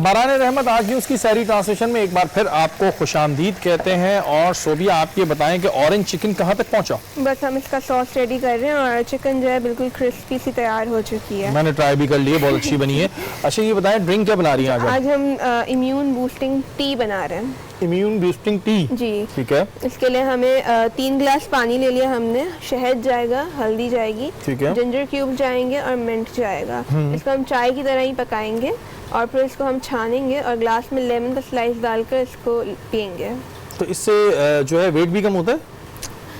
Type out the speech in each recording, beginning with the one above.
बारान रहमत आज न्यूज़ की सहरी ट्रांसलेशन में एक बार फिर आपको खुशामदीद कहते हैं। और सोबिया, आप ये बताएं कि ऑरेंज चिकन कहाँ तक पहुँचा? बस हम इसका सॉस रेडी कर रहे हैं और चिकन जो है बिल्कुल क्रिस्पी सी तैयार हो चुकी है। मैंने ट्राई भी कर ली है, बहुत अच्छी बनी है। अच्छा ये बताएं, ड्रिंक क्या बना रही हैं आज हम इम्यून बूस्टिंग टी बना रहे हैं। इम्यून बूस्टिंग टी जी ठीक है। इसके लिए हमें 3 गिलास पानी ले लिया हमने, शहद जाएगा, हल्दी जाएगी, ठीक है, जिंजर क्यूब जाएंगे और मिंट जाएगा। इसको हम चाय की तरह ही पकाएंगे और फिर इसको हम छानेंगे और ग्लास में लेमन का स्लाइस डालकर इसको पियेंगे। तो इससे जो है वेट भी कम होता है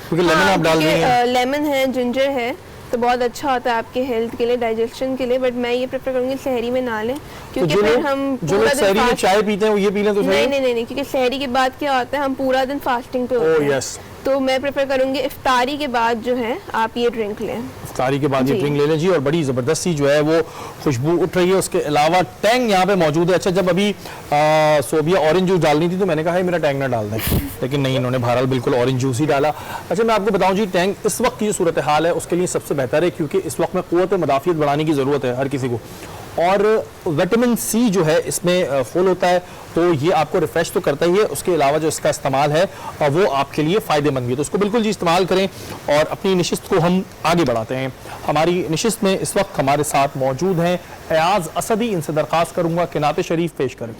क्योंकि लेमन आप डाल रही हैं। लेमन है, जिंजर है, तो बहुत अच्छा होता है आपके हेल्थ के लिए, डाइजेशन के लिए। बट मैं ये प्रेफर करूंगी सहरी में ना लें, क्योंकि तो फिर हम जो लोग सहरी में चाय पीते हैं वो ये पी लें तो सही? नहीं, क्योंकि सहरी के बाद क्या होता है, हम पूरा दिन फास्टिंग पे होते हैं। तो मैं प्रेफर करूंगी इफ्तारी के बाद जो है आप ये ड्रिंक लें। इफ्तारी के बाद ये ड्रिंक ले लें जी। और बड़ी ज़बरदस्त सी जो है वो खुशबू उठ रही है। उसके अलावा टैंग यहाँ पे मौजूद है। अच्छा जब अभी सोबिया ऑरेंज जूस डालनी थी तो मैंने कहा है मेरा टैंग ना डाल दें, लेकिन नहीं, इन्होंने बहरहाल बिल्कुल ऑरेंज जूस ही डाला। अच्छा मैं आपको बताऊँ जी, टैंग इस वक्त की जो सूरत हाल है उसके लिए सबसे बेहतर है, क्योंकि इस वक्त में क़ुव्वत मदाफ़ियत बढ़ाने की ज़रूरत है हर किसी को। और विटामिन सी जो है इसमें फुल होता है, तो ये आपको रिफ्रेश तो करता ही है, उसके अलावा जो इसका इस्तेमाल है वो आपके लिए फ़ायदेमंद भी है। तो उसको बिल्कुल जी इस्तेमाल करें और अपनी नशिस्त को हम आगे बढ़ाते हैं। हमारी नशिस्त में इस वक्त हमारे साथ मौजूद हैं एयाज असदी। इनसे दरख्वास्त करूँगा कि नाते शरीफ पेश करें।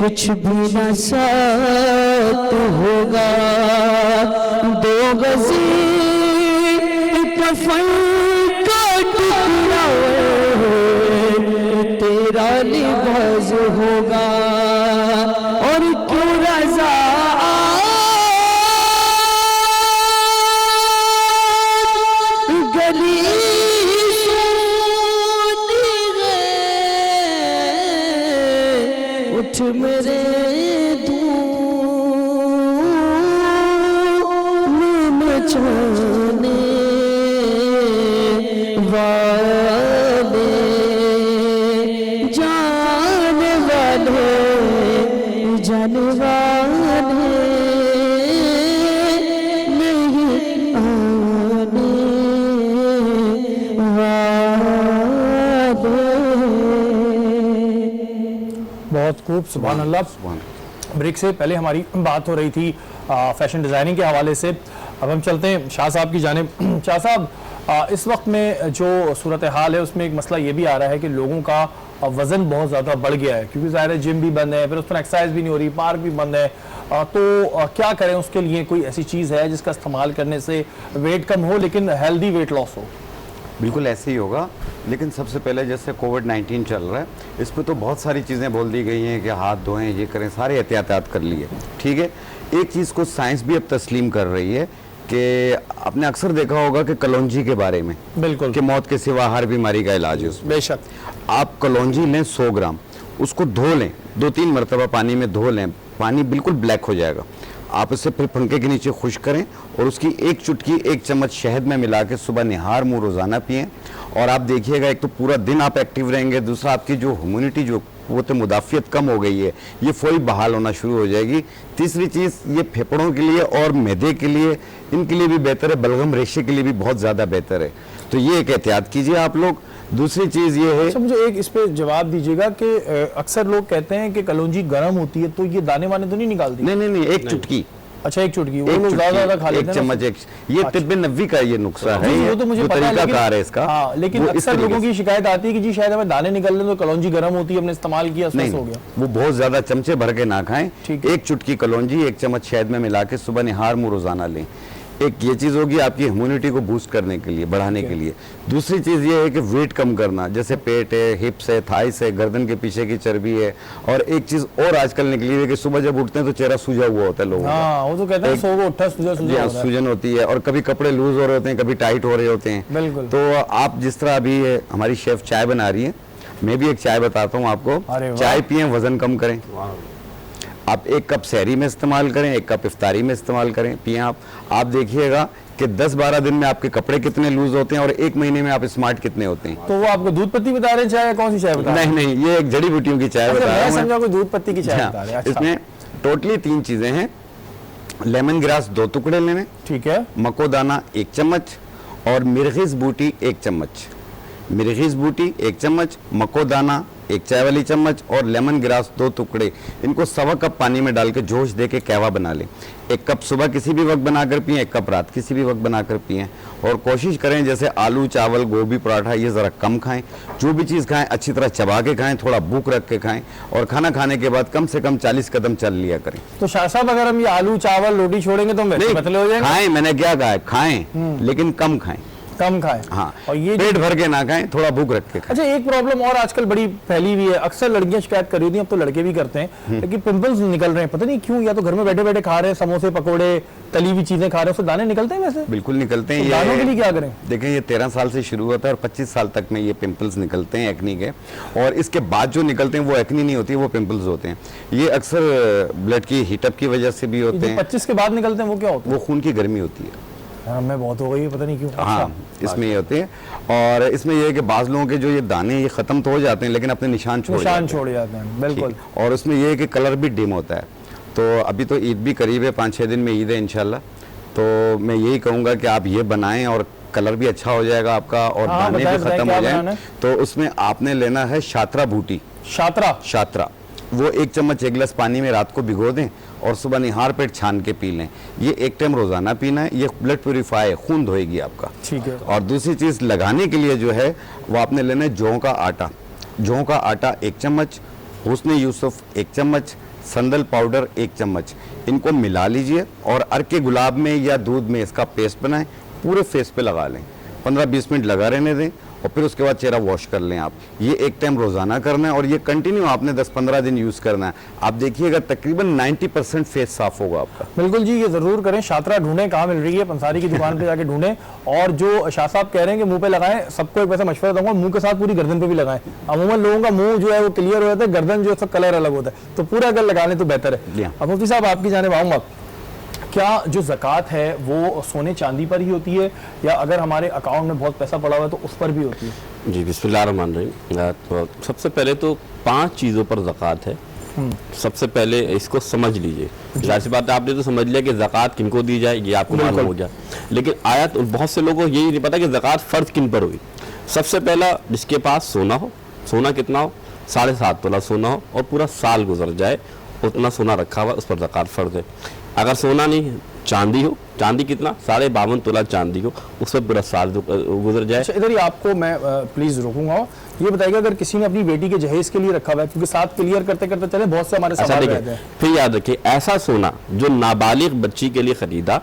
कुछ भी न साथ होगा, 2 गज़ी कफ़न का टुकड़ा तेरा लिबास होगा। और क्यों रज़ा गली उठ मेरे खूब सुभान अल्लाह। ब्रेक से पहले हमारी बात हो रही थी फैशन डिज़ाइनिंग के हवाले से। अब हम चलते हैं शाह साहब की जानिब। शाह साहब, इस वक्त में जो सूरत हाल है उसमें एक मसला ये भी आ रहा है कि लोगों का वज़न बहुत ज़्यादा बढ़ गया है, क्योंकि ज़ाहिर है जिम भी बंद है, फिर उस पर एक्सरसाइज भी नहीं हो रही, पार्क भी बंद है। तो क्या करें उसके लिए? कोई ऐसी चीज़ है जिसका इस्तेमाल करने से वेट कम हो लेकिन हेल्दी वेट लॉस हो? बिल्कुल ऐसे ही होगा, लेकिन सबसे पहले जैसे कोविड-19 चल रहा है, इस पर तो बहुत सारी चीज़ें बोल दी गई हैं कि हाथ धोएं, ये करें, सारे एहतियात कर लिए, ठीक है। एक चीज़ को साइंस भी अब तस्लीम कर रही है कि आपने अक्सर देखा होगा कि कलौंजी के बारे में, बिल्कुल, कि मौत के सिवा हर बीमारी का इलाज है उसमें। बेशक। आप कलौंजी लें 100 ग्राम, उसको धो लें, 2-3 मरतबा पानी में धो लें, पानी बिल्कुल ब्लैक हो जाएगा। आप इसे फिर पंखे के नीचे खुश्क करें और उसकी एक चुटकी 1 चम्मच शहद में मिला के सुबह निहार मुंह रोज़ाना पिएं, और आप देखिएगा एक तो पूरा दिन आप एक्टिव रहेंगे, दूसरा आपकी जो ह्यूमिनिटी, जो क़ुव्वत मुदाफ़ियत कम हो गई है, ये फौरी बहाल होना शुरू हो जाएगी। तीसरी चीज़, ये फेफड़ों के लिए और मैदे के लिए, इनके लिए भी बेहतर है, बलगम रेशे के लिए भी बहुत ज़्यादा बेहतर है। तो ये एक एहतियात कीजिए आप लोग। दूसरी चीज़ ये है, अच्छा मुझे एक इस पे जवाब दीजिएगा कि अक्सर लोग कहते हैं कि कलौंजी गर्म होती है, तो ये दाने वाने तो नहीं निकालती? नहीं, एक चुटकी, अच्छा एक चुटकी, वो एक लोग ज़्यादा खा लेते एक हैं चम्मच, एक ये तिब्बे नबी का ये नुस्खा है, वो तो मुझे जो पता है, तरीकाकार है इसका। हाँ, लेकिन वो इस अक्सर तरीके लोगों से। की शिकायत आती है कि जी शायद हमें दाने निकल रहे हैं तो कलौंजी गर्म होती है, हमने इस्तेमाल किया, नहीं, हो गया। वो बहुत ज्यादा चमचे भर के ना खाएं। ठीक है। एक चुटकी कलौंजी 1 चम्मच शहद में मिला के सुबह निहार मुंह रोजाना लें। एक ये चीज होगी आपकी इम्यूनिटी को बूस्ट करने के लिए, बढ़ाने के लिए। दूसरी चीज ये है कि वेट कम करना, जैसे पेट है, हिप्स है, थाइस है, गर्दन के पीछे की चर्बी है। और एक चीज और आजकल निकली है कि सुबह जब उठते हैं तो चेहरा सूजा हुआ होता है लोगों का। हाँ, वो तो कहते हैं सो को उठा सूजा सूजा हो रहा है। सूजन होती है, और कभी कपड़े लूज हो रहे होते हैं, कभी टाइट हो रहे होते हैं। बिल्कुल। तो आप जिस तरह अभी हमारी शेफ चाय बना रही है, मैं भी एक चाय बताता हूँ आपको। अरे वाह। चाय पिए, वजन कम करें। आप 1 कप सहरी में इस्तेमाल करें, 1 कप इफ्तारी में इस्तेमाल करें, पिए आप देखिएगा कि 10-12 दिन में आपके कपड़े कितने लूज होते हैं और 1 महीने में आप स्मार्ट कितने होते हैं। तो वो आपको दूध पत्ती बता रहे हैं चाय, कौन सी चाय बता रहे हैं? नहीं, ये एक जड़ी बूटियों की चाय बता रहा मैं हूं मैं। समझा कोई दूध पत्ती की चाय हाँ, बता रहे हैं। अच्छा, इसमें टोटली 3 चीजें हैं। लेमन ग्रास 2 टुकड़े लेने, ठीक है, मकोदाना 1 चम्मच और मिर्गिस बूटी 1 चम्मच। मिर्गिस बूटी 1 चम्मच, मकोदाना 1 चाय वाली चम्मच और लेमन ग्रास 2 टुकड़े, इनको 1.25 कप पानी में डाल के जोश दे के कहवा बना लें। 1 कप सुबह किसी भी वक्त बनाकर पिएं, 1 कप रात किसी भी वक्त बनाकर पिएं। और कोशिश करें जैसे आलू, चावल, गोभी, पराठा ये ज़रा कम खाएं। जो भी चीज़ खाएं अच्छी तरह चबा के खाएं, थोड़ा भूख रख के खाएं, और खाना खाने के बाद कम से कम 40 कदम चल लिया करें। तो शाह साहब अगर हम ये आलू चावल रोटी छोड़ेंगे तो हम वैसे पतले हो जाएंगे? खाएं, मैंने क्या कहा है, खाएं लेकिन कम खाएं। कम खाएं। हाँ, और ये पेट भर के ना खाएं, थोड़ा भूख रख के खाएं। अच्छा, एक प्रॉब्लम और आजकल बड़ी फैली हुई है, अक्सर लड़कियां शिकायत कर रही थी, अब तो लड़के भी करते हैं, लेकिन पिंपल्स निकल रहे हैं, पता नहीं क्यों। या तो घर में बैठे बैठे खा रहे हैं समोसे पकोड़े, तली हुई चीजें खा रहे हैं, उससे दाने निकलते हैं वैसे? बिल्कुल निकलते हैं। तो दानों के लिए क्या करें? देखें, ये 13 साल से शुरू होता है और 25 साल तक में ये पिंपल्स निकलते हैं एक्नी के, और इसके बाद जो निकलते हैं वो एक्नी नहीं होती, वो पिंपल्स होते हैं। ये अक्सर ब्लड की हीटअप की वजह से भी होते हैं। 25 के बाद निकलते हैं वो क्या होता है? वो खून की गर्मी होती है। मैं बहुत हो गई है, पता नहीं क्यों। हाँ, इसमें ये होते हैं। और इसमें ये है कि बाज़ लोगों के जो ये दाने ये ख़त्म तो हो जाते हैं, लेकिन अपने निशान छोड़ जाते हैं। बिल्कुल। और उसमें ये है कि कलर भी डिम होता है। तो अभी तो ईद भी करीब है, 5-6 दिन में ईद है इंशाल्लाह। तो मैं यही कहूँगा कि आप ये बनाएं और कलर भी अच्छा हो जाएगा आपका, और दाने भी ख़त्म हो जाए। तो उसमें आपने लेना है शात्रा बूटी। शात्रा वो 1 चम्मच 1 गिलास पानी में रात को भिगो दें और सुबह निहार पेट छान के पी लें। ये 1 टाइम रोजाना पीना है। ये ब्लड प्यूरिफाई है, खून धोएगी आपका। ठीक है। और दूसरी चीज लगाने के लिए जो है वो आपने लेना है जौ का आटा। जौ का आटा 1 चम्मच, हुस्न यूसुफ 1 चम्मच, संदल पाउडर 1 चम्मच, इनको मिला लीजिए और अर्के गुलाब में या दूध में इसका पेस्ट बनाएं, पूरे फेस पे लगा लें, 15-20 मिनट लगा रहने दें और फिर उसके बाद चेहरा वॉश कर लें आप। ये 1 टाइम रोजाना करना है और ये कंटिन्यू आपने 10-15 दिन यूज करना है। आप देखिएगा तकरीबन 90% फेस साफ होगा आपका। बिल्कुल जी, ये जरूर करें। शात्रा ढूंढें, कहाँ मिल रही है? पंसारी की दुकान पे जाके ढूंढें। और जो शाह साहब कह रहे हैं कि मुंह पे लगाएं, सबको एक वैसा मशवरा दूंगा, मुंह के साथ पूरी गर्दन पे भी लगाएं। अमूमन लोगों का मुंह जो है वो क्लियर हो जाता है, गर्दन जो है सब कलर अलग होता है, तो पूरा अगर लगा लें तो बेहतर है। अब मुफ्ती साहब आपकी जानिब आऊंगा, क्या जो ज़कात है वो सोने चांदी पर ही होती है या अगर हमारे अकाउंट में बहुत पैसा पड़ा हुआ है तो उस पर भी होती है? जी, बिस्मिल्लाहिर्रहमानिर्रहीम। तो सबसे पहले तो 5 चीज़ों पर ज़कात है। सबसे पहले इसको समझ लीजिए। जाहिर सी बात है, आपने तो समझ लिया कि ज़कात किनको दी जाए, ये आपको मालूम हो जाए, लेकिन आयत बहुत से लोगों को यही नहीं पता कि ज़कात फ़र्ज किन पर हुई। सबसे पहला, जिसके पास सोना हो, सोना कितना हो, 7.5 तोला सोना हो और पूरा साल गुजर जाए उतना सोना रखा हुआ, उस पर ज़कात फ़र्ज है। अगर सोना नहीं, चांदी हो, चांदी कितना 52.5 तोला चांदी हो, उस पर पूरा साल गुजर जाए। अच्छा, इधर ही आपको मैं प्लीज रोकूंगा। ये बताइएगा, अगर किसी ने अपनी बेटी के जहेज के लिए रखा हुआ है, क्योंकि साथ क्लियर करते करते चले बहुत से हमारे अच्छा सवाल देखिए, रहते हैं। फिर याद रखिए, ऐसा सोना जो नाबालिग बच्ची के लिए खरीदा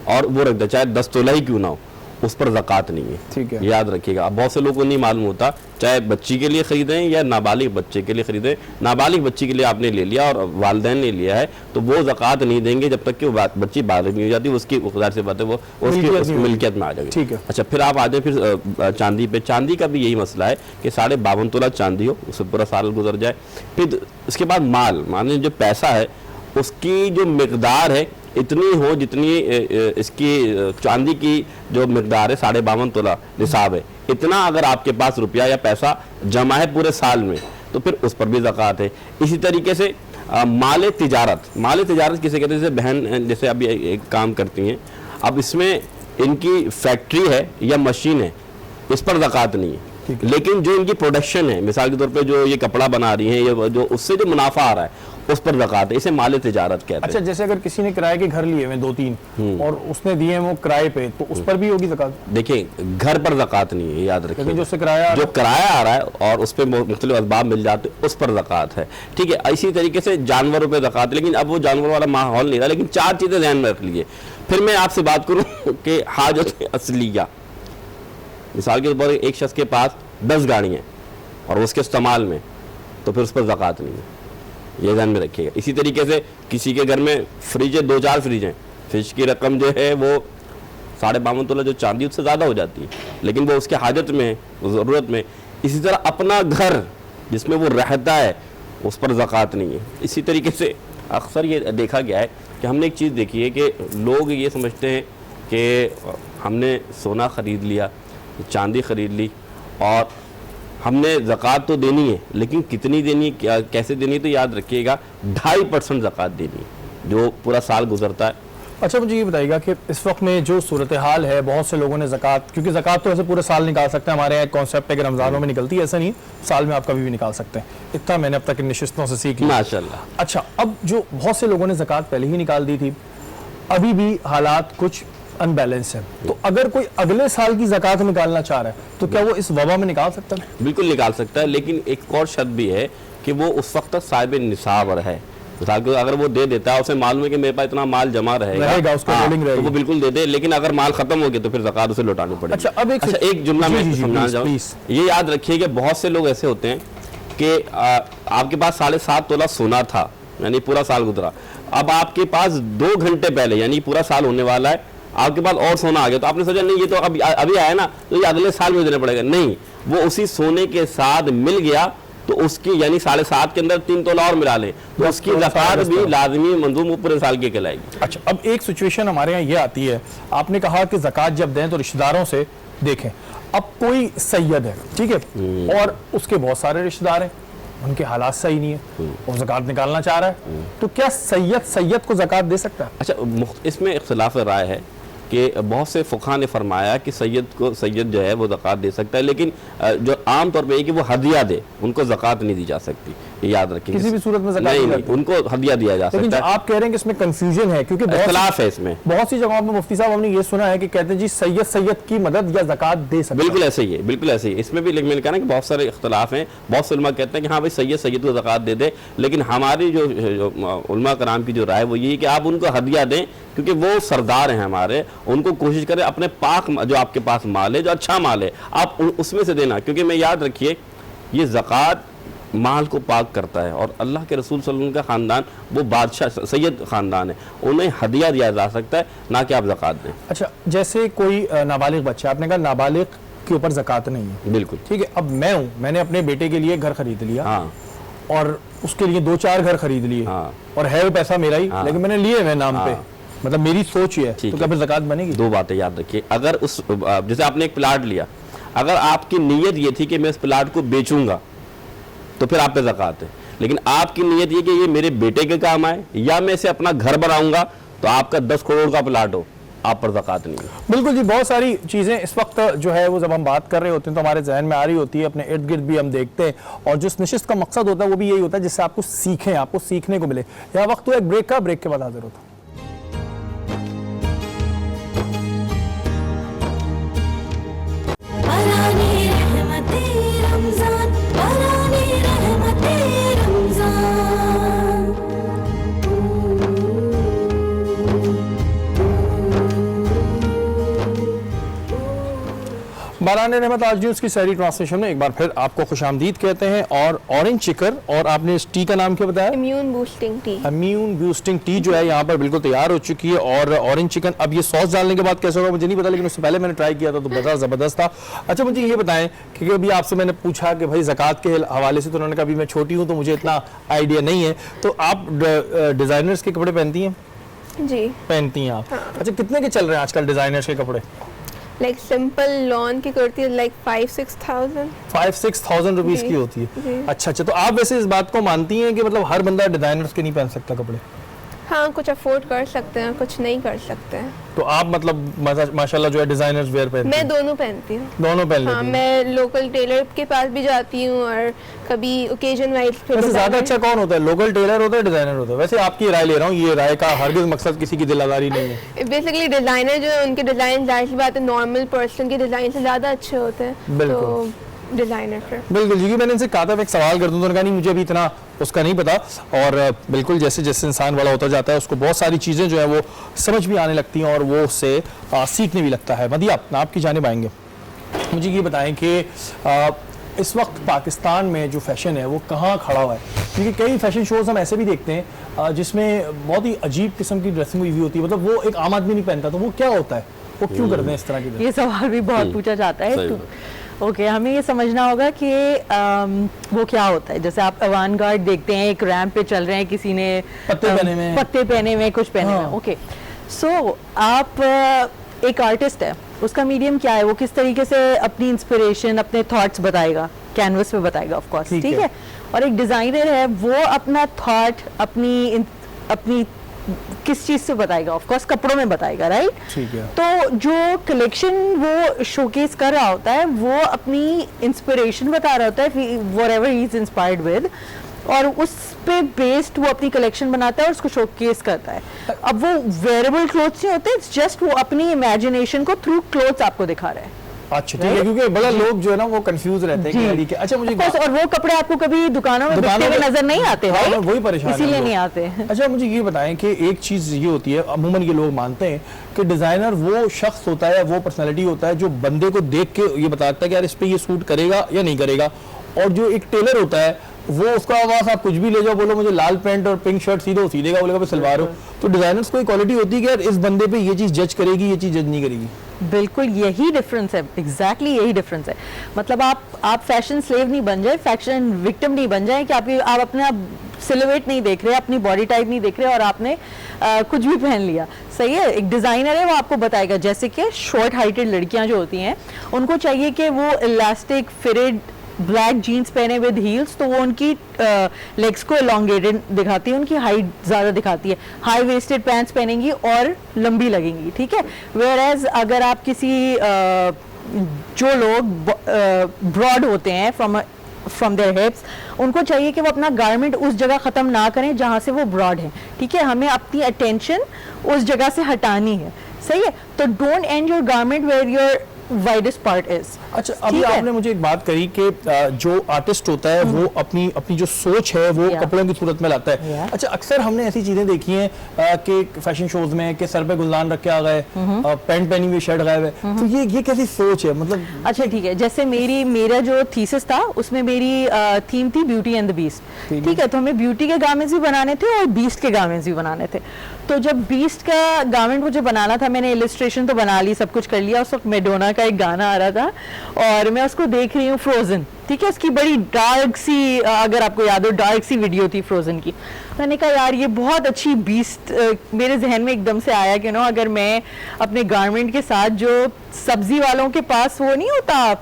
और वो रख दे, चाहे 10 तोला ही क्यों ना हो, उस पर ज़कात नहीं है। ठीक है। याद रखिएगा, अब बहुत से लोगों को नहीं मालूम होता, चाहे बच्ची के लिए खरीदें या नाबालिग बच्चे के लिए खरीदें। नाबालिग बच्ची के लिए आपने ले लिया और वालिदैन ने लिया है, तो वो ज़कात नहीं देंगे जब तक कि वो बच्ची बालिग नहीं हो जाती। उसकी ज़ाहिर सी बात है वो उसकी मिल्कियत में आ जाएगी। ठीक है। अच्छा, फिर आप आ जाए फिर चांदी पे। चांदी का भी यही मसला है कि 52.5 तोला चांदी हो, उससे पूरा साल गुजर जाए। फिर इसके बाद माल, माने जो पैसा है उसकी जो मिकदार है इतनी हो जितनी इसकी चांदी की जो मिकदार है 52.5 तोला निसाब है, इतना अगर आपके पास रुपया या पैसा जमा है पूरे साल में, तो फिर उस पर भी ज़कात है। इसी तरीके से माल तिजारत, माल तिजारत किसे कहते हैं? जैसे बहन जैसे अभी एक काम करती हैं, अब इसमें इनकी फैक्ट्री है या मशीन है, इस पर ज़कात नहीं है, लेकिन जो इनकी प्रोडक्शन है, मिसाल के तौर पे जो ये कपड़ा बना रही हैं, ये जो उससे जो मुनाफा आ रहा है उस पर ज़कात है। इसे माल तिजारत कहते हैं। अच्छा, जैसे अगर किसी ने किराए के घर लिए हुए 2-3 और उसने दिए हैं वो किराए पे, तो उस पर भी होगी ज़कात? देखिए, घर पर ज़कात नहीं है, याद रखिए। लेकिन जो उससे किराया जो किराया आ रहा है और उस पर मुख्तलिफ असबाब मिल जाते हैं, उस पर ज़कात है। ठीक है। इसी तरीके से जानवरों पर ज़कात है, लेकिन अब वो जानवर वाला माहौल नहीं रहा। लेकिन 4 चीज़ें ध्यान में रख लीजिए। फिर मैं आपसे बात करूँ कि हाजत असलिया, मिसाल के तौर पर एक शख्स के पास 10 गाड़ियाँ और उसके इस्तेमाल में, तो फिर उस पर ज़कात नहीं है, ये ध्यान में रखिएगा। इसी तरीके से किसी के घर में फ्रिज है, 2-4 फ्रिज हैं, फ्रिज की रकम जो है वो 52.5 तोला जो चांदी उससे ज़्यादा हो जाती है, लेकिन वो उसके हाजत में, ज़रूरत में। इसी तरह अपना घर जिसमें वो रहता है उस पर ज़कात नहीं है। इसी तरीके से अक्सर ये देखा गया है कि हमने एक चीज़ देखी है कि लोग ये समझते हैं कि हमने सोना ख़रीद लिया, चांदी ख़रीद ली और हमने ज़कात तो देनी है, लेकिन कितनी देनी है, कैसे देनी है, तो याद रखिएगा 2.5% ज़कात देनी है जो पूरा साल गुजरता है। अच्छा, मुझे ये बताइएगा कि इस वक्त में जो सूरत हाल है, बहुत से लोगों ने ज़कात, क्योंकि ज़कात तो ऐसे पूरे साल निकाल सकते हैं, हमारे यहाँ कॉन्सेप्ट है कि रमज़ानों में निकलती है, ऐसा नहीं, साल में आप कभी भी निकाल सकते हैं। इतना मैंने अब तक इन नशिस्तों से सीख लिया, माशाल्लाह। अच्छा, अब जो बहुत से लोगों ने ज़कात पहले ही निकाल दी थी, अभी भी हालात कुछ अनबैलेंस है, तो अगर कोई अगले साल की ज़कात निकालना चाह रहा है तो क्या वो इस वबा में निकाल सकता है? बिल्कुल निकाल सकता है, लेकिन एक और शर्त भी है कि वो उस वक्त तक साहिब निसाब है। मिसाल के अगर वो दे देता है, उसे मालूम है कि मेरे पास इतना माल जमा रहेगा, उसको होल्डिंग तो रहेगी, वो बिल्कुल दे दे। लेकिन अगर माल खत्म हो गया तो फिर ज़कात उसे लौटानी पड़ेगी। अच्छा, अब एक जुमला में समझाना चाहूँ, ये याद रखिए कि बहुत से लोग ऐसे होते हैं कि आपके पास 7.5 तोला सोना था, यानी पूरा साल गुजरा, अब आपके पास 2 घंटे पहले, यानी पूरा साल होने वाला है, आपके पास और सोना आ गया, तो आपने सोचा नहीं ये तो अभी आया ना, तो ये अगले साल में देना पड़ेगा। नहीं, वो उसी सोने के साथ मिल गया तो उसकी, यानी 7.5 के अंदर 3 तोला और मिला ले, तो उसकी ज़कात भी लाजमी मंजूम वो पूरे साल की कहलाएगी। अच्छा, अब एक सिचुएशन हमारे यहाँ ये आती है, आपने कहा कि ज़कात जब दें तो रिश्तेदारों से देखें। अब कोई सैयद है, ठीक है, और उसके बहुत सारे रिश्तेदार हैं, उनके हालात सही नहीं है, वो ज़कात निकालना चाह रहा है, तो क्या सैयद को ज़कात दे सकता है? अच्छा, इसमें इख्तिलाफ राय है कि बहुत से फ़ुक़हा ने फरमाया कि सैयद जो है वो ज़कात दे सकता है, लेकिन जो आम तौर पे है कि वो हदिया दे, उनको ज़कात नहीं दी जा सकती, ये याद रखिए। किसी भी सूरत में ज़कात नहीं, उनको हदिया दिया जा सकता है। आप कह रहे हैं कि इसमें कंफ्यूजन है, क्योंकि इख्तिलाफ है इसमें। बहुत सी जगहों पर मुफ्ती साहब हमने ये सुना है कि कहते हैं जी सैयद की मदद या ज़कात दे सकते हैं। बिल्कुल ऐसे ही है, बिल्कुल ऐसे ही। इसमें भी मैंने कहा ना कि बहुत सारे इख्तिलाफ हैं। बहुत से उलमा कहते हैं कि हाँ भाई सैयद को ज़कात दे दे, लेकिन हमारी जो उलमा कराम की जो राय वो ये है कि आप उनको हदिया दें, क्योंकि वो सरदार हैं हमारे, उनको कोशिश करें अपने पाक जो आपके पास माल है, जो अच्छा माल है, आप उसमें से देना। क्योंकि मैं याद रखिए, ये ज़कात माल को पाक करता है और अल्लाह के रसूल सल्लल्लाहु अलैहि वसल्लम का ख़ानदान वो बादशाह सैयद ख़ानदान है, उन्हें हदिया दिया जा सकता है, ना कि आप ज़कात दें। अच्छा, जैसे कोई नाबालिग बच्चा, आपने कहा नाबालिग के ऊपर ज़कात नहीं है, बिल्कुल ठीक है, अब मैं हूँ, मैंने अपने बेटे के लिए घर खरीद लिया, हाँ, और उसके लिए 2-4 घर खरीद लिए, हाँ, और है वो पैसा मेरा ही, हाँ, लेकिन मैंने लिए मैं नाम पे, मतलब मेरी सोच ही है, तो क्या फिर ज़कात बनेगी? 2 बातें याद रखिए। अगर उस जैसे आपने एक प्लाट लिया, अगर आपकी नीयत ये थी कि मैं इस प्लाट को बेचूंगा, तो फिर आप पे ज़कात है। लेकिन आपकी नीयत ये कि ये मेरे बेटे के काम आए या मैं इसे अपना घर बनाऊंगा, तो आपका 10 करोड़ का प्लाट हो, आप पर ज़कात नहीं है। बिल्कुल जी, बहुत सारी चीज़ें इस वक्त जो है वो जब हम बात कर रहे होते हैं तो हमारे जहन में आ रही होती है, अपने इर्द गिर्द भी हम देखते हैं, और जो इस नशिस्त का मकसद होता है वो भी यही होता है जिससे आपको सीखें, आपको सीखने को मिले। यहाँ वक्त हुआ एक ब्रेक का, ब्रेक के बाद हाजिर होता है। बरान रहमत आज न्यूज़ की सारी ट्रांसलेशन में एक बार फिर आपको खुशामदीद कहते हैं। और ऑरेंज चिकन और आपने इस टी का नाम क्या बताया? Immune boosting T. Immune boosting T जो है यहाँ पर बिल्कुल तैयार हो चुकी है। और ऑरेंज चिकन अब ये सॉस डालने के बाद कैसा होगा मुझे नहीं पता, लेकिन उससे पहले मैंने ट्राई किया था तो बड़ा ज़बरदस्त था। अच्छा मुझे ये बताएं कि अभी आपसे मैंने पूछा कि भाई ज़कात के हवाले से, तो उन्होंने कहा अभी मैं छोटी हूँ तो मुझे इतना आइडिया नहीं है, तो आप डिज़ाइनर्स के कपड़े पहनती हैं? जी पहनती हैं आप। अच्छा कितने के चल रहे हैं आजकल डिज़ाइनर्स के कपड़े? लाइक सिंपल लॉन की कुर्ती लाइक 5-6,000। 5-6,000 रुपीज जी, की होती है। जी। अच्छा, तो आप वैसे इस बात को मानती हैं कि मतलब हर बंदा डिजाइनर्स के नहीं पहन सकता कपड़े? हाँ, कुछ अफोर्ड कर सकते हैं, कुछ नहीं कर सकते हैं। तो आप मतलब माशाल्लाह जो है डिजाइनर्स वेयर पहनती मैं हैं? दोनों पहनती हूँ। दोनों पहन हाँ, लेती हैं। मैं लोकल टेलर के पास भी जाती हूँ और कभी ओकेजन वाइज पे वैसे ज्यादा अच्छा कौन होता है, लोकल टेलर होता है डिजाइनर होता है? वैसे आपकी राय ले रहा हूँ, ये राय का हरगिज मकसद किसी की दिलादारी नहीं है। बेसिकली डिजाइनर जो है उनके डिजाइन जाहिर सी बात है नॉर्मल पर्सन के डिजाइन से ज्यादा अच्छे होते हैं, बिल्कुल। तो डिजाइनर फिर बिल्कुल जी, मैंने इनसे कहा था मैं एक सवाल कर दूं, तो उन्होंने कहा नहीं मुझे अभी इतना उसका नहीं पता। और बिल्कुल जैसे जैसे इंसान बड़ा होता जाता है उसको बहुत सारी चीज़ें जो है वो समझ भी आने लगती हैं और वो उससे सीखने भी लगता है। मदिया आपकी जानिब आएंगे, मुझे ये बताएं कि इस वक्त पाकिस्तान में जो फैशन है वो कहाँ खड़ा हुआ है? क्योंकि कई फैशन शोज़ हम ऐसे भी देखते हैं जिसमें बहुत ही अजीब किस्म की ड्रेसिंग हुई होती है, मतलब वो एक आम आदमी नहीं पहनता, तो वो क्या होता है, वो क्यों करते हैं इस तरह की? ये सवाल भी बहुत पूछा जाता है। सही तो बात। ओके, हमें ये समझना होगा कि वो क्या होता है। जैसे आप अवांगार्ड देखते हैं, एक रैंप पे चल रहे हैं, किसी ने पत्ते पहने हुए हैं। पत्ते पहने हुए, कुछ पहने हुए। हाँ। ओके, सो आप एक आर्टिस्ट है, उसका मीडियम क्या है, वो किस तरीके से अपनी इंस्पिरेशन, अपने थॉट्स बताएगा, कैनवस पे बताएगा ऑफ कोर्स, ठीक ठीक है। है। और एक डिजाइनर है, वो अपना थॉट अपनी किस चीज से बताएगा, ऑफ कोर्स कपड़ों में बताएगा, राइट? ठीक है। तो जो कलेक्शन वो शोकेस कर रहा होता है, वो अपनी इंस्पिरेशन बता रहा होता है, whatever he is inspired with, और उस पे बेस्ड वो अपनी कलेक्शन बनाता है और उसको शोकेस करता है। अब वो वेयरेबल क्लोथ्स नहीं होते, इट्स जस्ट वो अपनी इमेजिनेशन को थ्रू क्लोथ्स आपको दिखा रहा है। अच्छा ठीक है, क्योंकि बड़ा लोग जो है ना वो कंफ्यूज रहते हैं कि यार ये क्या। अच्छा मुझे Of course, और वो कपड़े आपको कभी दुकानों में बिकते हुए नजर नहीं आते, हाँ, right? मैं वही परेशान हूँ इसीलिए लोग। नहीं आते। अच्छा मुझे ये बताएं कि एक चीज़ ये होती है, अमूमन ये लोग मानते हैं कि डिज़ाइनर वो शख्स होता है, वो पर्सनालिटी होता है जो बंदे को देख के ये बताता है कि यार इस पे ये सूट करेगा या नहीं करेगा। और जो एक टेलर होता है वो उसका आवाज़ आप कुछ भी ले जाओ, बोलो मुझे लाल पैंट और पिंक शर्ट सी दो, सी देगा, बोलेगा सलवार हो। तो डिज़ाइनर्स को एक क्वालिटी होती है कि यार इस बंदे पे ये चीज़ जज करेगी, ये चीज़ जज नहीं करेगी। बिल्कुल यही डिफरेंस है, एग्जैक्टली यही डिफरेंस है। मतलब आप फैशन स्लेव नहीं बन जाए, फैशन विक्टिम नहीं बन जाए कि आप अपना सिलुएट नहीं देख रहे, अपनी बॉडी टाइप नहीं देख रहे और आपने कुछ भी पहन लिया। सही है, एक डिजाइनर है वो आपको बताएगा। जैसे कि शॉर्ट हाइटेड लड़कियां जो होती हैं, उनको चाहिए कि वो इलास्टिक फिटेड ब्लैक जीन्स पहने विद हील्स, तो वो उनकी लेग्स को एलोंगेटेड दिखाती है, उनकी हाइट ज़्यादा दिखाती है। हाई वेस्टेड पैंट्स पहनेंगी और लंबी लगेंगी, ठीक है। वेयर एज अगर आप किसी जो लोग ब्रॉड होते हैं फ्रॉम देयर हिप्स, उनको चाहिए कि वो अपना गारमेंट उस जगह ख़त्म ना करें जहाँ से वो ब्रॉड है, ठीक है। हमें अपनी अटेंशन उस जगह से हटानी है, सही है। तो don't end your garment where your widest part is. अच्छा अभी आपने मुझे एक बात कही कि जो आर्टिस्ट होता है वो अपनी जो सोच है वो कपड़ों की सूरत में लाता है। अच्छा अक्सर हमने ऐसी चीजें देखी हैं कि फैशन शोज में कि सर पे गुलदान रख के आ गए, पैंट पहनी हुई शर्ट गायब है, तो ये कैसी सोच है मतलब? अच्छा ठीक है, जैसे मेरा जो थीसिस था उसमें मेरी थीम थी ब्यूटी एंड द बीस्ट, ठीक है। तो हमें ब्यूटी के गारमेंट्स भी बनाने थे और बीस्ट के गारमेंट्स भी बनाने थे। तो जब बीस्ट का गारमेंट मुझे बनाना था, मैंने इलस्ट्रेशन तो बना ली, सब कुछ कर लिया। उस वक्त मैडोना का एक गाना आ रहा था और मैं उसको देख रही हूँ, फ्रोजन, ठीक है। उसकी बड़ी डार्क सी, अगर आपको याद हो, डार्क सी वीडियो थी फ्रोजन की। मैंने कहा यार ये बहुत अच्छी बीस्ट, मेरे जहन में एकदम से आया कि नो, अगर मैं अपने गारमेंट के साथ जो सब्जी वालों के पास वो नहीं होता,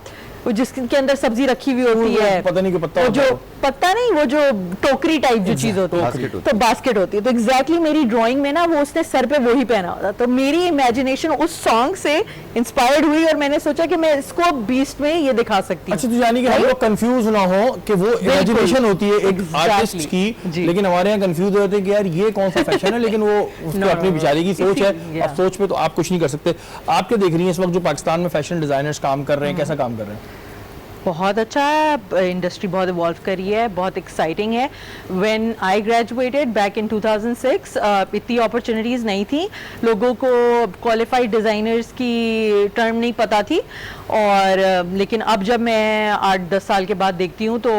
वो जिसके अंदर सब्जी रखी हुई होती है, पता नहीं कि पत्ता वो होता जो है। पत्ता नहीं, वो जो टोकरी टाइप जो चीज होती है, बास्केट होती तो बास्केट होती है। तो एग्जैक्टली मेरी ड्राइंग में ना वो उसने सर पे वही पहना होता। तो मेरी इमेजिनेशन उस सॉन्ग से इंस्पायर्ड हुई और मैंने सोचा कि मैं इसको बीस्ट में ये दिखा सकती हूँ। अच्छा तो यानी कि हम लोग कंफ्यूज ना हो कि वो इमेजिनेशन होती है एक आर्टिस्ट की, जी। लेकिन हमारे यहाँ कंफ्यूज होते हैं कि यार ये कौन सा फैशन है, लेकिन वो उसकी अपनी बेचारी की सोच है। अब सोच पे तो आप कुछ नहीं कर सकते। आप क्या देख रही हैं इस वक्त जो पाकिस्तान में फैशन डिजाइनर्स काम कर रहे हैं, कैसा काम कर रहे हैं? बहुत अच्छा है, इंडस्ट्री बहुत इवॉल्व करी है, बहुत एक्साइटिंग है। When I graduated back in 2006 इतनी अपॉर्चुनिटीज़ नहीं थी, लोगों को क्वालिफाइड डिज़ाइनर्स की टर्म नहीं पता थी, और लेकिन अब जब मैं 8-10 साल के बाद देखती हूँ तो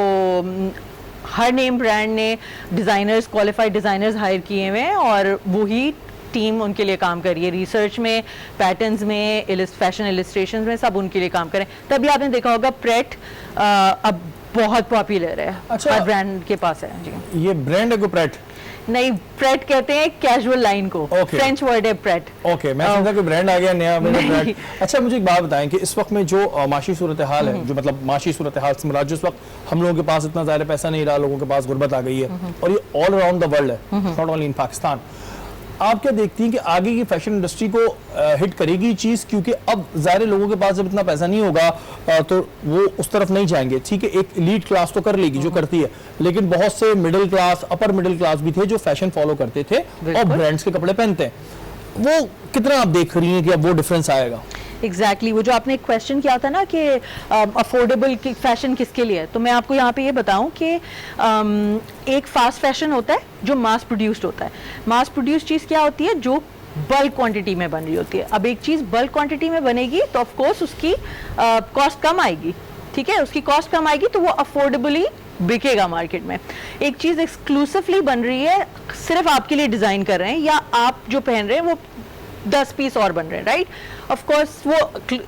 हर नेम ब्रांड ने डिज़ाइनर्स, क्वालिफाइड डिज़ाइनर्स हायर किए हुए हैं, और वही टीम उनके लिए काम करिए, रिसर्च में, पैटर्न्स में, फैशन इलिस्ट्रेशंस में, सब उनके लिए काम करें। तभी आपने देखा होगा प्रेट अब बहुत पॉपुलर है, अच्छा। हर ब्रांड के पास है जी। ये ब्रांड है प्रेट? नहीं, प्रेट कहते हैं कैजुअल लाइन को, Okay. फ्रेंच वर्ड है प्रेट। ओके, मैं समझा कि ब्रांड आ गया नया मेरा नहीं। ब्रांड। अच्छा, मुझे एक बात बताएं कि इस वक्त में जो माशी सूरत हाल है, जो मतलब माशी सूरत हाल से मुराद, जिस वक्त हम लोगों के पास इतना ज़्यादा पैसा नहीं रहा, लोगों के पास गुर्बत आ गई है, और ये ऑल अराउंड द वर्ल्ड है, नॉट ओनली इन पाकिस्तान, आप क्या देखती हैं कि आगे की फैशन इंडस्ट्री को हिट करेगी चीज़? क्योंकि अब ज़ाहिर लोगों के पास जब इतना पैसा नहीं होगा तो वो उस तरफ नहीं जाएंगे। ठीक है, एक एलीट क्लास तो कर लेगी जो करती है, लेकिन बहुत से middle class, upper middle class भी थे जो फैशन फॉलो करते थे और ब्रांड्स के कपड़े पहनते हैं। वो कितना आप देख रही हैं कि अब वो डिफरेंस आएगा? एग्जैक्टली वो जो आपने एक क्वेश्चन किया था ना कि अफोर्डेबल फैशन किसके लिए है, तो मैं आपको यहाँ पे ये बताऊँ कि एक फास्ट फैशन होता है जो मास प्रोड्यूस्ड होता है। मास प्रोड्यूस्ड चीज़ क्या होती है? जो बल्क क्वांटिटी में बन रही होती है। अब एक चीज़ बल्क क्वांटिटी में बनेगी तो ऑफ कोर्स उसकी कॉस्ट कम आएगी, ठीक है, उसकी कॉस्ट कम आएगी तो वो अफोर्डेबली बिकेगा मार्केट में। एक चीज़ एक्सक्लूसिवली बन रही है, सिर्फ आपके लिए डिज़ाइन कर रहे हैं, या आप जो पहन रहे हैं वो 10 पीस और बन रहे हैं, राइट? ऑफ कोर्स वो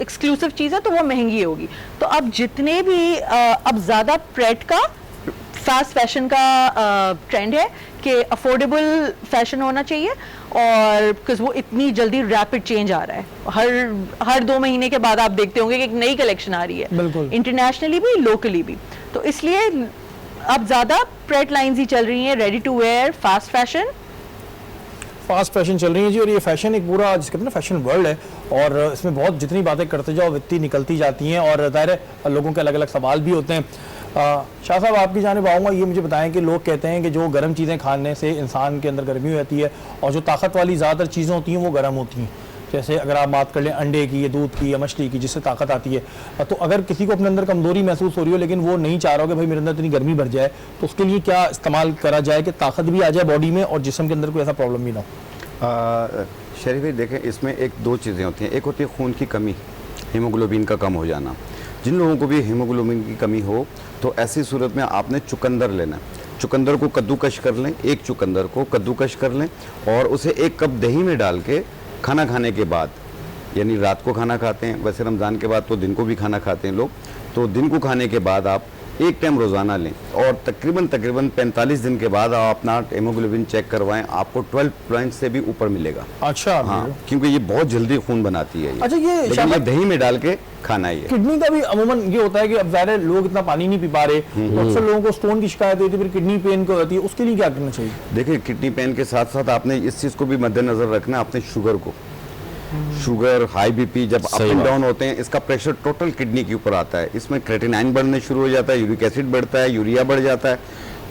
एक्सक्लूसिव चीज़ है तो वो महंगी होगी। तो अब जितने भी अब ज़्यादा प्रेट का, फास्ट फैशन का ट्रेंड है कि अफोर्डेबल फैशन होना चाहिए, और बिकॉज वो इतनी जल्दी रैपिड चेंज आ रहा है, हर 2 महीने के बाद आप देखते होंगे कि एक नई कलेक्शन आ रही है, इंटरनेशनली भी, लोकली भी। तो इसलिए अब ज़्यादा प्रेट लाइन्स ही चल रही हैं, ready to wear, fast fashion. Fast fashion चल रही है जी, और ये फैशन एक पूरा जिसके कहते हैं ना फैशन वर्ल्ड है, और इसमें बहुत जितनी बातें करते जाओ इतनी निकलती जाती हैं, और ज़ाहिर है लोगों के अलग अलग सवाल भी होते हैं। शाह साहब, आपकी जानिब आऊँगा, ये मुझे बताएं कि लोग कहते हैं कि जो गर्म चीज़ें खाने से इंसान के अंदर गर्मी हो जाती है, और जो ताकत वाली ज़्यादातर चीज़ें होती हैं वो गर्म होती हैं। जैसे अगर आप बात कर लें अंडे की, या दूध की, या मछली की, जिससे ताकत आती है, तो अगर किसी को अपने अंदर कमजोरी महसूस हो रही हो लेकिन वो नहीं चाह रहा हो कि भाई मेरे अंदर इतनी गर्मी बढ़ जाए, तो उसके लिए क्या इस्तेमाल करा जाए कि ताकत भी आ जाए बॉडी में और जिस्म के अंदर कोई ऐसा प्रॉब्लम भी ना हो? शरीफ भाई देखें, इसमें एक दो चीज़ें होती हैं। एक होती है खून की कमी, हीमोग्लोबिन का कम हो जाना। जिन लोगों को भी हीमोग्लोबिन की कमी हो तो ऐसी सूरत में आपने चुकंदर लेना है। चुकंदर को कद्दूकश कर लें, एक चुकंदर को कद्दूकश कर लें, और उसे 1 कप दही में डाल के खाना खाने के बाद, यानी रात को खाना खाते हैं, वैसे रमज़ान के बाद तो दिन को भी खाना खाते हैं लोग, तो दिन को खाने के बाद आप 1 टाइम रोज़ाना लें, और तकरीबन 45 दिन के बाद आप अपना हेमोग्लोबिन चेक करवाएं, आपको 12 पॉइंट से भी ऊपर मिलेगा। अच्छा, हाँ, क्योंकि ये बहुत जल्दी खून बनाती है। अच्छा, ये लेकिन ये दही में डाल के खाना ही है। किडनी का भी अमूमन ये होता है कि अब ज़ाहिर लोग इतना पानी नहीं पी पा रहे, तो अक्सर लोगों को स्टोन की शिकायत होती है, फिर किडनी पेन को होती है, उसके लिए क्या करना चाहिए? देखिए, किडनी पेन के साथ साथ आपने इस चीज़ को भी मद्देनजर रखना है, अपने शुगर को, शुगर, हाई बीपी जब अप एंड डाउन होते हैं, इसका प्रेशर टोटल किडनी के ऊपर आता है। इसमें क्रेटिनाइन बढ़ने शुरू हो जाता है, यूरिक एसिड बढ़ता है, यूरिया बढ़ जाता है।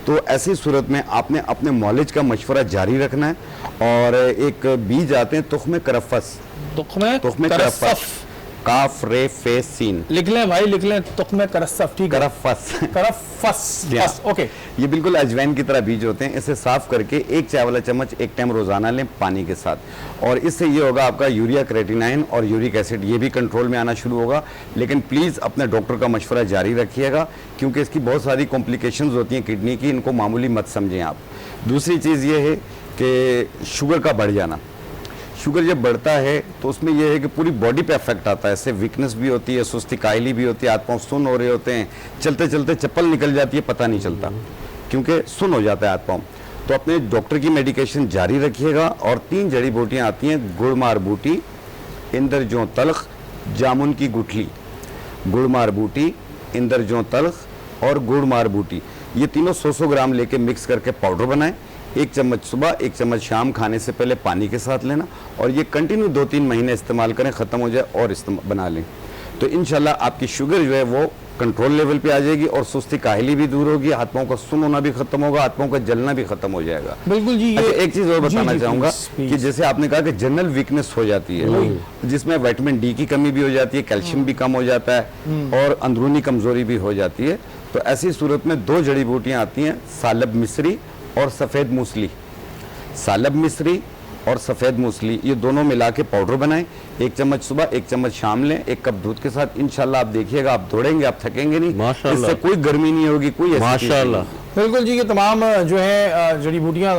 तो ऐसी सूरत में आपने अपने मॉलेज का मशवरा जारी रखना है। और एक बीज आते हैं तुख्मे करफस, तुख्मे करफस, काफ रे फे सीन, लिख लें भाई, लिख लें, तुख्मे करसफ, ठीक है, करफस, ओके। ये बिल्कुल अजवाइन की तरह बीज होते हैं। इसे साफ करके 1 चाय वाला चम्मच 1 टाइम रोजाना लें पानी के साथ, और इससे ये होगा आपका यूरिया, क्रेटिनाइन और यूरिक एसिड ये भी कंट्रोल में आना शुरू होगा। लेकिन प्लीज़ अपने डॉक्टर का मशवरा जारी रखिएगा, क्योंकि इसकी बहुत सारी कॉम्प्लिकेशंस होती हैं किडनी की, इनको मामूली मत समझें आप। दूसरी चीज़ ये है कि शुगर का बढ़ जाना। शुगर जब बढ़ता है तो उसमें यह है कि पूरी बॉडी पे इफेक्ट आता है, इससे वीकनेस भी होती है, सुस्ती कायली भी होती है, हाथ पाँव सुन्न हो रहे होते हैं, चलते चलते चप्पल निकल जाती है, पता नहीं चलता, क्योंकि सुन्न हो जाता है हाथ पाँव। तो अपने डॉक्टर की मेडिकेशन जारी रखिएगा। और 3 जड़ी बूटियाँ आती हैं, गुड़मार बूटी, इंदरजों तल्ख, जामुन की गुठली। गुड़मार बूटी, इंदरजों तल्ख और गुड़मार बूटी, ये तीनों 100-100 ग्राम लेके मिक्स करके पाउडर बनाएं। 1 चम्मच सुबह, 1 चम्मच शाम खाने से पहले पानी के साथ लेना, और ये कंटिन्यू 2-3 महीने इस्तेमाल करें, ख़त्म हो जाए और बना लें, तो इंशाल्लाह आपकी शुगर जो है वो कंट्रोल लेवल पे आ जाएगी और सुस्ती काहली भी दूर होगी, हाथ पाँव का सुन होना भी खत्म होगा, हाथ पाँव का जलना भी खत्म हो जाएगा। बिल्कुल जी। अच्छा, एक चीज और जी, बताना जी, चाहूंगा प्लीज। कि जैसे आपने कहा कि जनरल वीकनेस हो जाती है, जिसमें विटामिन डी की कमी भी हो जाती है, कैल्शियम भी कम हो जाता है और अंदरूनी कमजोरी भी हो जाती है, तो ऐसी सूरत में 2 जड़ी बूटियां आती हैं, सालब मिस्री और सफेद मूसली। सालब मिस्री और सफेद मूसली ये दोनों मिला के पाउडर बनाएं, 1 चम्मच सुबह 1 चम्मच शाम लें, 1 कप दूध के साथ। इंशाल्लाह आप देखिएगा, आप दौड़ेंगे, आप थकेंगे नहीं, माशाल्लाह। इससे कोई गर्मी नहीं होगी, कोई ऐसी चीज़ नहीं माशाल्लाह। होगी। बिल्कुल जी, ये तमाम जो है जड़ी बूटियाँ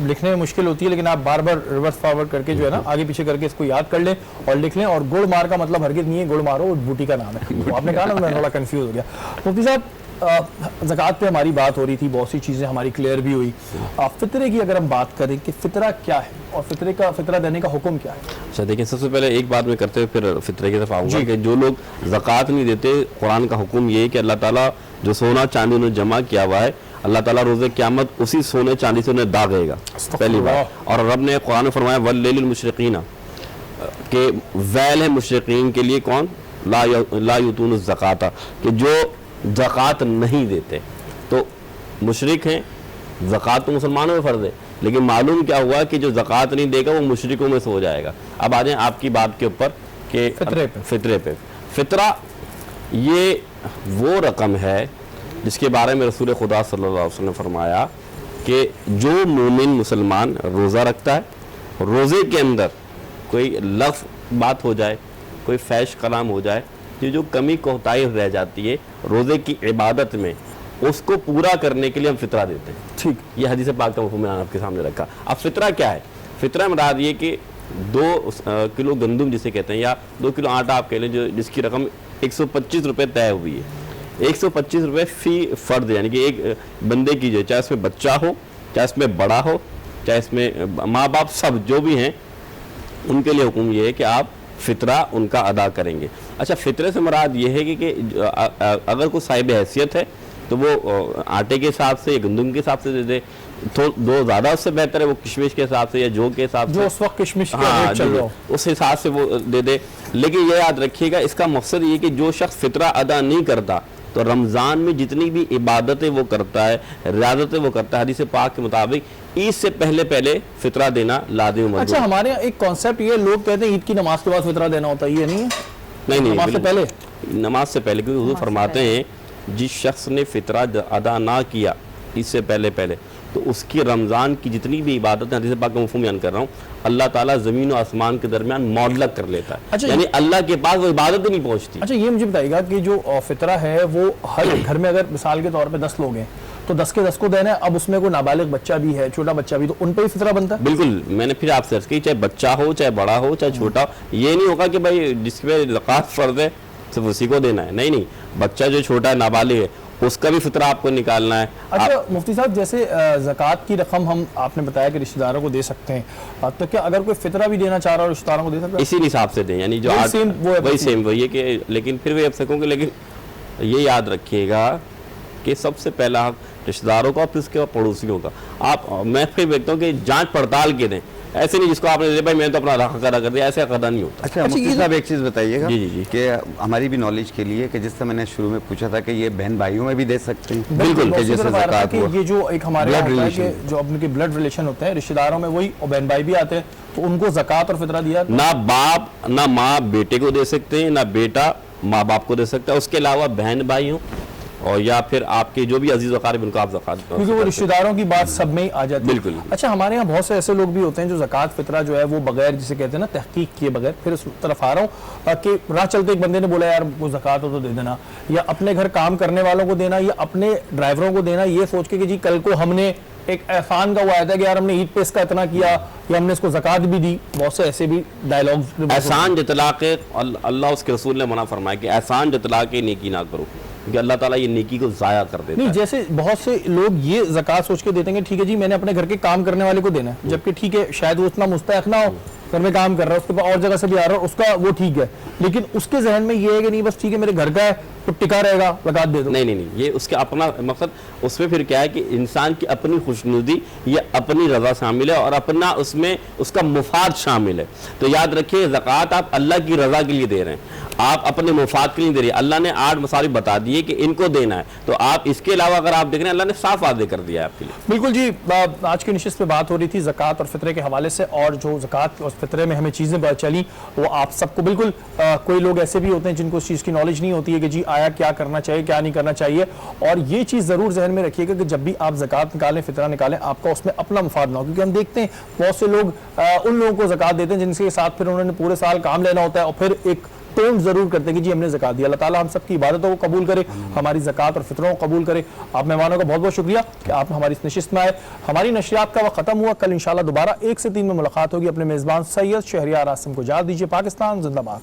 लिखने में मुश्किल होती है, लेकिन आप बार बार रिवर्स फॉरवर्ड करके जो है ना आगे पीछे करके इसको याद कर लें और लिख लें। और गुड़ मार का मतलब हरगिज़ नहीं है गुड़ मारो, वो बूटी का नाम है। तो आपने कहा ना, मैं थोड़ा कंफ्यूज हो गया। मुफ्ती साहब, ज़कात पे हमारी बात हो रही थी, बहुत सी चीज़ें हमारी क्लियर भी हुई। फितरे की अगर हम बात करें कि फितरा क्या है और फितरा देने का हुक्म क्या है? अच्छा देखिए, सबसे पहले एक बात मैं करते हुए फिर फितरे की तरफ आऊँगा कि जो लोग ज़कात नहीं देते, कुरान का हुक्म ये है कि अल्लाह ताला जो सोना चांदी उन्हें जमा किया हुआ है, अल्लाह ताला रोज़े क़यामत उसी सोने चांदी से उन्हें दागेगा, पहली बात। और रब ने कुरान में फरमाया वल्लैलिल मुशरिकीना, के वैल है मुशरिकीन के लिए, कौन? ला युतून ज़काता, कि जो ज़कात नहीं देते। तो मुशरिक हैं, ज़कात तो मुसलमानों में फ़र्ज़ है, लेकिन मालूम क्या हुआ कि जो ज़कात नहीं देगा वो मुशरिकों में से हो जाएगा। अब आ जाएं आपकी बात के ऊपर कि फितरे पे। फितरा ये वो रकम है जिसके बारे में रसूल खुदा सल्लल्लाहु अलैहि वसल्लम ने फरमाया कि जो मोमिन मुसलमान रोज़ा रखता है, रोज़े के अंदर कोई लफ्ज़ बात हो जाए, कोई फैश कलाम हो जाए, ये जो कमी कोताही रह जाती है रोज़े की इबादत में, उसको पूरा करने के लिए हम फितरा देते हैं। ठीक, ये हदीस पाक का मफ़हूम मैंने आपके सामने रखा। अब फितरा क्या है? फितरा मुराद ये कि 2 किलो गंदम जिसे कहते हैं, या 2 किलो आटा आप कह लें, जो जिसकी रकम 125 रुपये तय हुई है। 125 रुपये फ़ी फ़र्द, यानी कि एक बंदे की जो, चाहे इसमें बच्चा हो, चाहे इसमें बड़ा हो, चाहे इसमें माँ बाप सब जो भी हैं, उनके लिए हुक्म ये है कि आप फितरा उनका अदा करेंगे। अच्छा, फितरे से मुराद ये है कि अगर कोई साहिब हैसियत है तो वो आटे के हिसाब से या गंदम के हिसाब से दे दे, तो 2 ज़्यादा उससे बेहतर है वो किशमिश के हिसाब से या जौ के हिसाब से, जो उस वक्त किशमिश का हाँ, रेट चल रहा हो, उस हिसाब से वो दे दे। लेकिन ये याद रखिएगा, इसका मकसद ये कि जो शख्स फितरा अदा नहीं करता तो रमज़ान में जितनी भी इबादतें वो करता है, रियादतें वो करता है, हदीस पाक के मुताबिक ईद से पहले फितरा देना लाज़िम मज़बूत। अच्छा, हमारे यहाँ एक कॉन्सेप्ट ये, लोग कहते हैं ईद की नमाज के बाद फितरा देना होता है, ये नहीं है? नहीं, नमाज से पहले? नमाज से पहले, क्योंकि हुज़ूर फरमाते हैं जिस शख्स ने फितरा अदा ना किया इससे पहले तो उसकी रमज़ान की जितनी भी इबादत है, हदीस पाक का मफ़हूम बयान कर रहा हूँ, अल्लाह ताला ज़मीन और आसमान के दरमियान मौडलक कर लेता है। अच्छा, यानी अल्लाह के पास वो इबादत ही नहीं पहुँचती। अच्छा, ये मुझे बताइएगा कि जो फितरा है वो हर घर में अगर मिसाल के तौर पे 10 लोग हैं तो 10 के 10 को देना है। अब उसमें कोई नाबालिग बच्चा भी है, छोटा बच्चा भी, तो उन पर ही फितरा बनता है? बिल्कुल, मैंने फिर आपसे अर्ज़ की, चाहे बच्चा हो, चाहे बड़ा हो, चाहे छोटा हो, ये नहीं होगा कि भाई जिस पे ज़कात फ़र्ज़ है सिर्फ उसी को देना है। नहीं, बच्चा जो छोटा है, नाबालिग है, उसका भी फितरा आपको निकालना है। अच्छा मुफ्ती साहब, जैसे ज़कात की रकम हम, आपने बताया कि रिश्तेदारों को दे सकते हैं, तो क्या अगर कोई फितरा भी देना चाह रहा है रिश्तेदारों को दे सकता है? इसी हिसाब से दें, यानी जो वही सेम वही है कि, लेकिन फिर भी आप सकूँगे, लेकिन ये याद रखिएगा कि सबसे पहला हक रिश्तेदारों का और फिर उसके बाद पड़ोसियों का। आप, मैं फिर देखता हूँ कि जांच पड़ताल के दें, ऐसे नहीं जिसको आपने दे भाई मैंने तो अपना हक अदा कर दिया, ऐसे हक अदा नहीं होता। अच्छा, मुफ्ती साहब एक चीज़ बताइएगा जी। कि हमारी भी नॉलेज के लिए, कि जिस तरह मैंने शुरू में पूछा था कि ये बहन भाइयों में भी दे सकते हैं? बिल्कुल, कि जैसे ज़कात हुआ, ये जो एक हमारे यहाँ होता है relation। कि जो अपने ब्लड रिलेशन होते हैं रिश्तेदारों में, वही बहन भाई भी आते हैं, तो उनको ज़कात और फितरा दिया? ना बाप ना माँ बेटे को दे सकते हैं, ना बेटा माँ बाप को दे सकता है। उसके अलावा बहन भाई हों और या फिर आपके जो भी अजीज वकारिब उनको आप ज़कात, क्योंकि वो रिश्तेदारों की बात सब में ही आ जाती है। बिल्कुल। अच्छा, हमारे यहाँ बहुत से ऐसे लोग भी होते हैं जो ज़कात फितरा जो है वो बगैर, जिसे कहते हैं ना तहकीक किए बगैर, फिर उस तरफ आ रहा हूँ कि राह चलते एक बंदे ने बोला यार वो ज़कात हो तो दे देना, या अपने घर काम करने वालों को देना, या अपने ड्राइवरों को देना, ये सोच के कि जी कल को हमने एक एहसान का वो आया था कि यार हमने ईद पे इसका इतना किया या हमने इसको ज़कात भी दी। बहुत से ऐसे भी डायलॉग्स। एहसान जतला के अल्लाह उसके रसूल ने मना फरमाया कि एहसान जतला के नेकी ना करो, क्योंकि अल्लाह ताला ये नेकी को ज़ाया कर देता है। नहीं, जैसे बहुत से लोग ये ज़कात सोच के देते हैं ठीक है जी मैंने अपने घर के काम करने वाले को देना है, जबकि ठीक है शायद वो उतना मुस्तहक ना हो, घर में काम कर रहा है, उसके पास और जगह से भी आ रहा है, उसका वो ठीक है, लेकिन उसके जहन में ये है कि नहीं बस ठीक है मेरे घर का है तो टिका रहेगा, ज़कात दे दो। नहीं, ये उसका अपना मकसद, उसमें फिर क्या है कि इंसान की अपनी खुशनुदी या अपनी रज़ा शामिल है और अपना उसमें उसका मुफाद शामिल है। तो याद रखिए ज़कात आप अल्लाह की रज़ा के लिए दे रहे हैं। आप अपने मुफाद के लिए दे रही है। अल्लाह ने 8 मसारिफ बता दिए कि इनको देना है, तो आप इसके अलावा अगर आप देख रहे हैं, अल्लाह ने साफ वादे कर दिया है आपके लिए। बिल्कुल जी, आज की नशिस्त में बात हो रही थी ज़कात और फितरे के हवाले से, और जो ज़कात और फितरे में हमें चीज़ें पता चली वो आप सबको बिल्कुल कोई लोग ऐसे भी होते हैं जिनको उस चीज़ की नॉलेज नहीं होती है कि जी आया क्या करना चाहिए क्या नहीं करना चाहिए। और ये चीज़ ज़रूर जहन में रखिएगा कि जब भी आप ज़कात निकालें, फितरा निकालें, आपका उसमें अपना मुफाद ना हो, क्योंकि हम देखते हैं बहुत से लोग उन लोगों को ज़कात देते हैं जिनके साथ फिर उन्होंने पूरे साल काम लेना होता है और फिर एक टोन जरूर करते हैं कि जी हमने ज़कात दिया। अल्लाह ताला हम सबकी इबादतों को कबूल करे, हमारी ज़कात और फितरों को कबूल करे। आप मेहमानों का बहुत बहुत शुक्रिया कि आप हमारी इस नशिस्त में आए। हमारी नशियात का वक्त खत्म हुआ, कल इंशाल्लाह दोबारा 1 से 3 में मुलाकात होगी। अपने मेज़बान सैयद शहरियार आसिम को इजाज़त दीजिए। पाकिस्तान जिंदाबाद।